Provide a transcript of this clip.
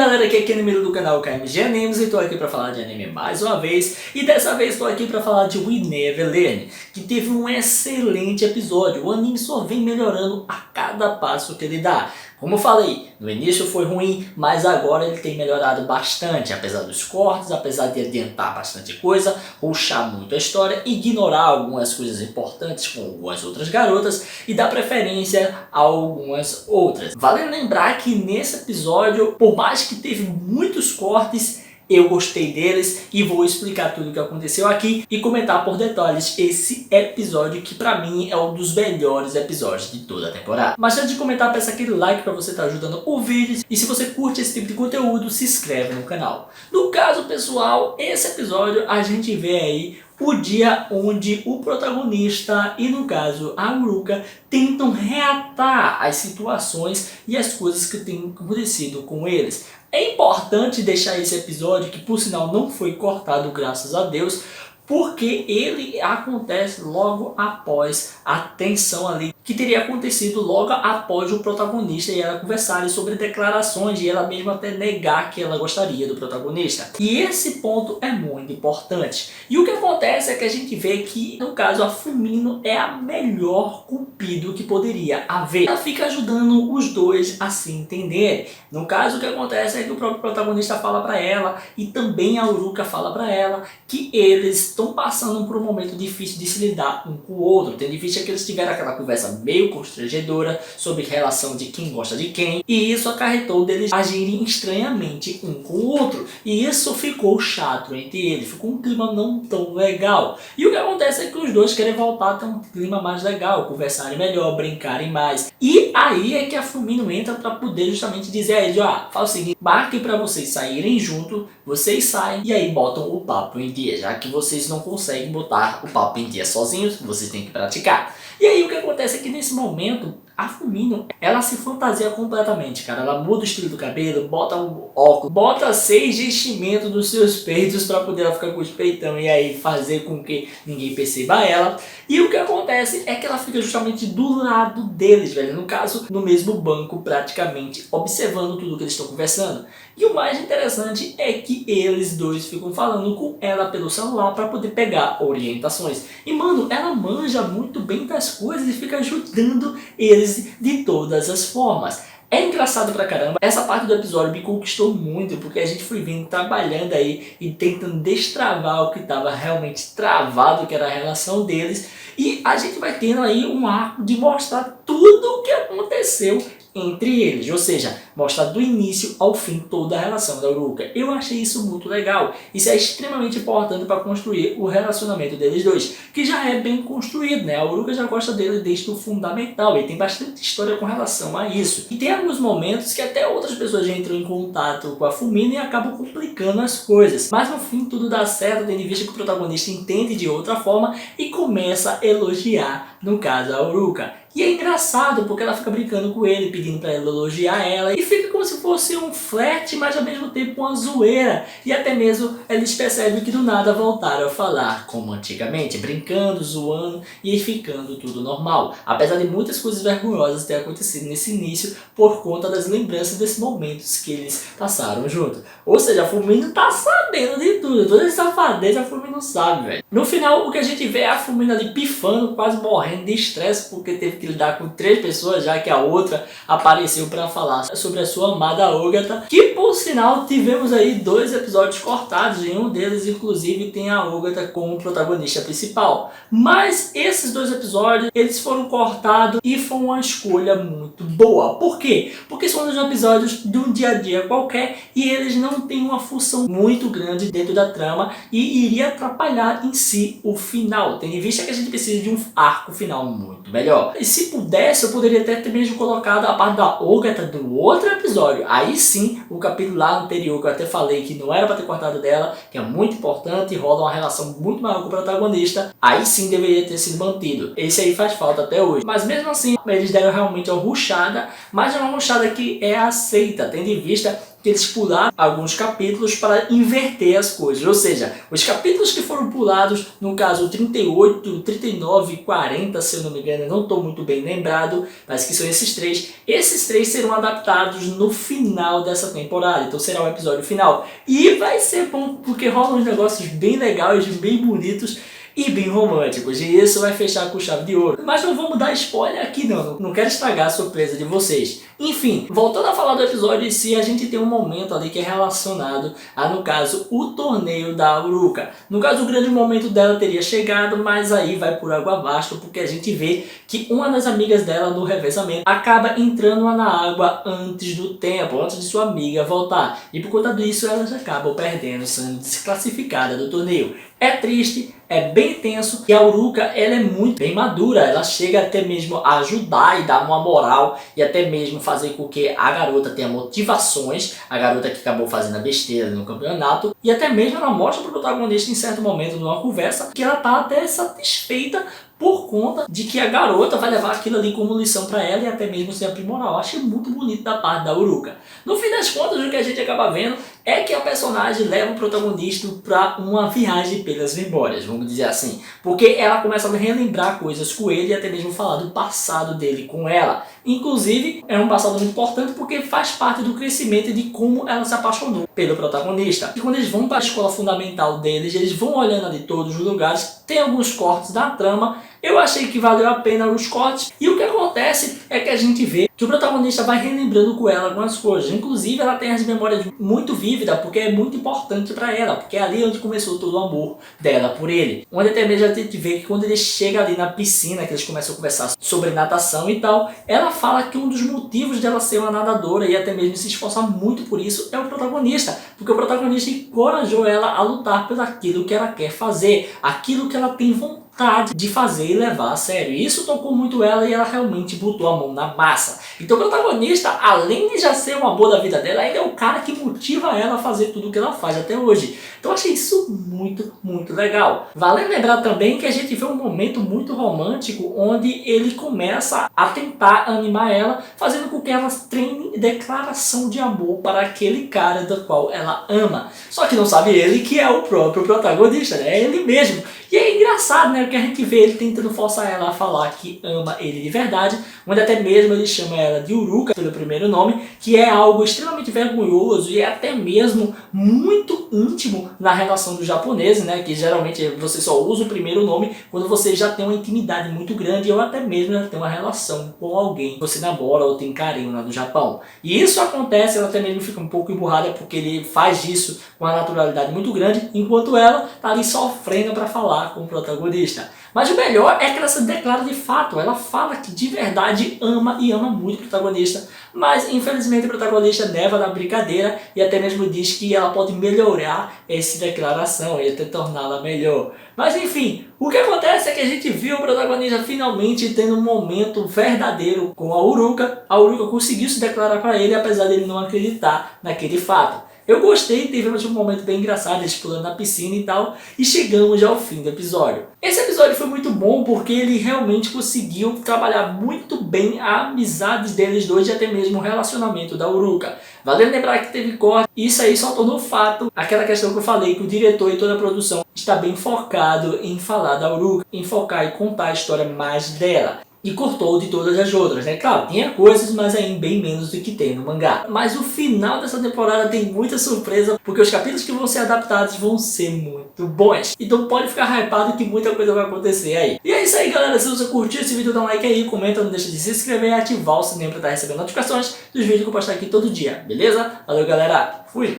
galera, aqui é Ken do canal KMG Animes e estou aqui para falar de anime mais uma vez. E dessa vez estou aqui para falar de We Never Learn, que teve um excelente episódio. O anime só vem melhorando a cada passo que ele dá. Como eu falei, no início foi ruim, mas agora ele tem melhorado bastante, apesar dos cortes, apesar de adiantar bastante coisa, rushar muito a história, ignorar algumas coisas importantes com algumas outras garotas e dar preferência a algumas outras. Vale lembrar que nesse episódio, por mais que teve muitos cortes, eu gostei deles e vou explicar tudo o que aconteceu aqui e comentar por detalhes esse episódio que pra mim é um dos melhores episódios de toda a temporada. Mas antes de comentar, peço aquele like pra você estar ajudando o vídeo e se você curte esse tipo de conteúdo, se inscreve no canal. No caso pessoal, esse episódio a gente vê aí o dia onde o protagonista e no caso a Uruka tentam reatar as situações e as coisas que têm acontecido com eles. É importante deixar esse episódio, que por sinal não foi cortado graças a Deus, porque ele acontece logo após a tensão ali que teria acontecido logo após o protagonista e ela conversarem sobre declarações e ela mesma até negar que ela gostaria do protagonista. E esse ponto é muito importante. E o que acontece é que a gente vê que, no caso, a Fumino é a melhor cupido que poderia haver. Ela fica ajudando os dois a se entenderem. No caso, o que acontece é que o próprio protagonista fala pra ela e também a Uruka fala pra ela que eles estão passando por um momento difícil de se lidar um com o outro. Tem difícil é que eles tiveram aquela conversa meio constrangedora sobre relação de quem gosta de quem, e isso acarretou deles agirem estranhamente um com o outro, e isso ficou chato entre eles, ficou um clima não tão legal. E o que acontece é que os dois querem voltar a ter um clima mais legal, conversarem melhor, brincarem mais. E aí é que a Fumino entra para poder justamente dizer a eles, fala o seguinte, marque para vocês saírem junto, vocês saem e aí botam o papo em dia, já que vocês não conseguem botar o papo em dia sozinhos, vocês têm que praticar. E aí o que acontece é que nesse momento a Fumino, ela se fantasia completamente, cara. Ela muda o estilo do cabelo, bota um óculos, bota 6 vestimentos nos seus peitos para poder ela ficar com os peitão e aí fazer com que ninguém perceba ela. E o que acontece é que ela fica justamente do lado deles, velho. No caso, no mesmo banco praticamente, observando tudo que eles estão conversando. E o mais interessante é que eles dois ficam falando com ela pelo celular para poder pegar orientações. E mano, ela manja muito bem das coisas e fica ajudando eles de todas as formas. É engraçado pra caramba, essa parte do episódio me conquistou muito, porque a gente foi vendo trabalhando aí e tentando destravar o que estava realmente travado, que era a relação deles, e a gente vai tendo aí um arco de mostrar tudo o que aconteceu entre eles, ou seja, mostrar do início ao fim toda a relação da Uruka. Eu achei isso muito legal, isso é extremamente importante para construir o relacionamento deles dois, que já é bem construído, né? A Uruka já gosta dele desde o fundamental e tem bastante história com relação a isso. E tem alguns momentos que até outras pessoas já entram em contato com a Fumino e acabam complicando as coisas, mas no fim tudo dá certo, tendo em vista que o protagonista entende de outra forma e começa a elogiar, no caso, a Uruka. E é engraçado porque ela fica brincando com ele, pedindo pra ele elogiar ela, e fica como se fosse um flerte, mas ao mesmo tempo uma zoeira. E até mesmo eles percebem que do nada voltaram a falar como antigamente, brincando, zoando e ficando tudo normal. Apesar de muitas coisas vergonhosas terem acontecido nesse início por conta das lembranças desses momentos que eles passaram junto. Ou seja, a Fumino tá sabendo de tudo, toda essa safadeza a Fumino sabe, velho. No final, o que a gente vê é a Fumino ali pifando, quase morrendo de estresse, porque teve que lidar com 3 pessoas, já que a outra apareceu para falar sobre a sua amada Ogata, que por sinal tivemos aí 2 episódios cortados, em um deles inclusive tem a Ogata como protagonista principal. Mas esses 2 episódios, eles foram cortados e foi uma escolha muito boa. Por quê? Porque são 2 episódios de um dia a dia qualquer e eles não têm uma função muito grande dentro da trama e iria atrapalhar em si o final, tendo em vista que a gente precisa de um arco final muito melhor. E se pudesse, eu poderia até ter mesmo colocado a parte da Ogata do outro episódio. Aí sim, o capítulo lá anterior, que eu até falei que não era para ter cortado dela, que é muito importante e rola uma relação muito maior com o protagonista, aí sim deveria ter sido mantido. Esse aí faz falta até hoje. Mas mesmo assim, eles deram realmente uma rushada, mas é uma rushada que é aceita, tendo em vista que eles pularam alguns capítulos para inverter as coisas. Ou seja, os capítulos que foram pulados, no caso 38, 39 e 40, se eu não me engano, eu não estou muito bem lembrado, mas que são esses três serão adaptados no final dessa temporada. Então será o episódio final. E vai ser bom, porque rolam uns negócios bem legais, bem bonitos e bem românticos, e isso vai fechar com chave de ouro. Mas não vamos dar spoiler aqui não quero estragar a surpresa de vocês. Enfim, voltando a falar do episódio em si, a gente tem um momento ali que é relacionado a, no caso, o torneio da Uruka. No caso, o grande momento dela teria chegado, mas aí vai por água abaixo, porque a gente vê que uma das amigas dela no revezamento acaba entrando na água antes do tempo, antes de sua amiga voltar. E por conta disso, elas acabam perdendo, sendo desclassificada do torneio. É triste, é bem tenso, e a Uruka, ela é muito bem madura, ela chega até mesmo a ajudar e dar uma moral, e até mesmo fazer com que a garota tenha motivações, a garota que acabou fazendo a besteira no campeonato, e até mesmo ela mostra para o protagonista em certo momento, numa conversa, que ela tá até satisfeita por conta de que a garota vai levar aquilo ali como lição para ela e até mesmo se aprimorar. Eu achei muito bonito da parte da Uruka. No fim das contas, o que a gente acaba vendo é que a personagem leva o protagonista para uma viagem pelas memórias, vamos dizer assim. Porque ela começa a relembrar coisas com ele e até mesmo falar do passado dele com ela. Inclusive, é um passado muito importante porque faz parte do crescimento e de como ela se apaixonou pelo protagonista. E quando eles vão para a escola fundamental deles, eles vão olhando ali todos os lugares, tem alguns cortes da trama. Eu achei que valeu a pena os cortes. E o que acontece é que a gente vê que o protagonista vai relembrando com ela algumas coisas. Inclusive, ela tem as memórias muito vívidas, porque é muito importante para ela. Porque é ali onde começou todo o amor dela por ele. Onde até mesmo a gente vê que quando ele chega ali na piscina, que eles começam a conversar sobre natação e tal, ela fala que um dos motivos dela ser uma nadadora e até mesmo se esforçar muito por isso é o protagonista. Porque o protagonista encorajou ela a lutar por aquilo que ela quer fazer, aquilo que ela tem vontade de fazer e levar a sério. E isso tocou muito ela e ela realmente botou a mão na massa. Então o protagonista, além de já ser o amor da vida dela, ainda é o cara que motiva ela a fazer tudo o que ela faz até hoje. Então eu achei isso muito, muito legal. Vale lembrar também que a gente vê um momento muito romântico onde ele começa a tentar animar ela, fazendo com que ela treine declaração de amor para aquele cara do qual ela ama. Só que não sabe ele que é o próprio protagonista, né? É ele mesmo. E é engraçado, né? Porque a gente vê ele tentando forçar ela a falar que ama ele de verdade, onde até mesmo ele chama ela de Uruka pelo primeiro nome, que é algo extremamente vergonhoso e é até mesmo muito íntimo na relação dos japoneses, né? Que geralmente você só usa o primeiro nome quando você já tem uma intimidade muito grande ou até mesmo já tem uma relação com alguém que você namora ou tem carinho lá no Japão. E isso acontece, ela até mesmo fica um pouco emburrada porque ele faz isso com uma naturalidade muito grande, enquanto ela tá ali sofrendo para falar com o protagonista. Mas o melhor é que ela se declara de fato, ela fala que de verdade ama e ama muito o protagonista, mas infelizmente o protagonista leva na brincadeira e até mesmo diz que ela pode melhorar essa declaração e até torná-la melhor. Mas enfim, o que acontece é que a gente viu o protagonista finalmente tendo um momento verdadeiro com a Uruka. A Uruka conseguiu se declarar para ele apesar dele não acreditar naquele fato. Eu gostei, tivemos um momento bem engraçado, eles pulando na piscina e tal, e chegamos já ao fim do episódio. Esse episódio foi muito bom porque ele realmente conseguiu trabalhar muito bem a amizade deles dois e até mesmo o relacionamento da Uruka. Vale lembrar que teve corte, e isso aí só tornou fato aquela questão que eu falei, que o diretor e toda a produção está bem focado em falar da Uruka, em focar e contar a história mais dela. E cortou de todas as outras, né? Claro, tinha coisas, mas ainda bem menos do que tem no mangá. Mas o final dessa temporada tem muita surpresa, porque os capítulos que vão ser adaptados vão ser muito bons. Então pode ficar hypado que muita coisa vai acontecer aí. E é isso aí, galera. Se você curtiu esse vídeo, dá um like aí, comenta, não deixa de se inscrever e ativar o sininho para estar recebendo notificações dos vídeos que eu postar aqui todo dia, beleza? Valeu, galera. Fui!